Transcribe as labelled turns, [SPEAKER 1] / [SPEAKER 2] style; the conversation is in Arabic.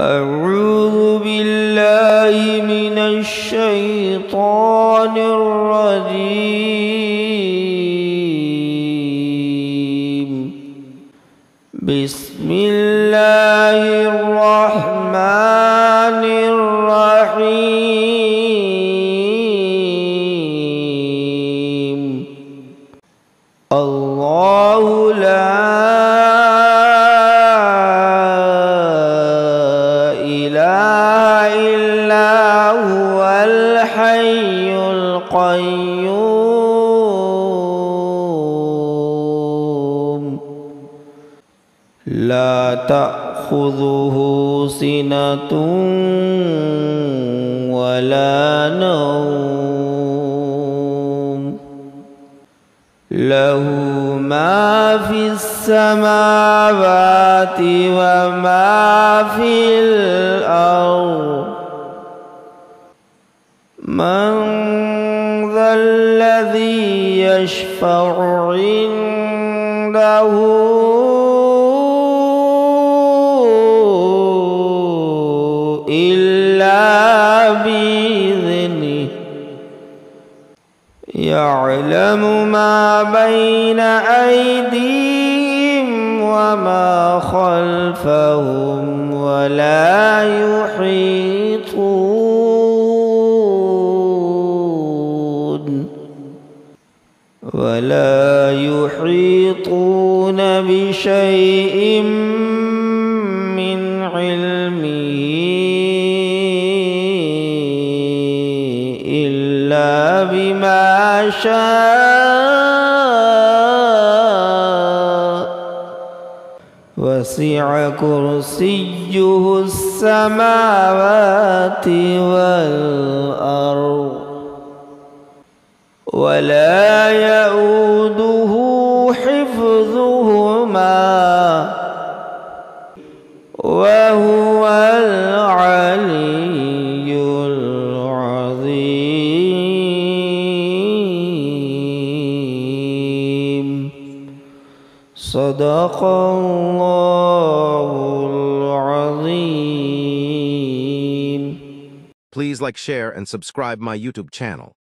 [SPEAKER 1] أعوذ بالله من الشيطان الرجيم. بسم الله الرحمن الرحيم. الله لا إله إلا هو الحي القيوم لا تأخذه سنة ولا نوم له ما في السماوات وما في الأرض. من ذا الذي يشفع عنده إلا بإذنه. يعلم ما بين أيديهم وما خلفهم ولا يحيطون بشيء من علمه إلا بما شاء. وسع كرسيه السماوات والأرض ولا يؤوده حفظهما وهو العلي العظيم. صدق الله العظيم.
[SPEAKER 2] Please like, share, and subscribe my YouTube channel.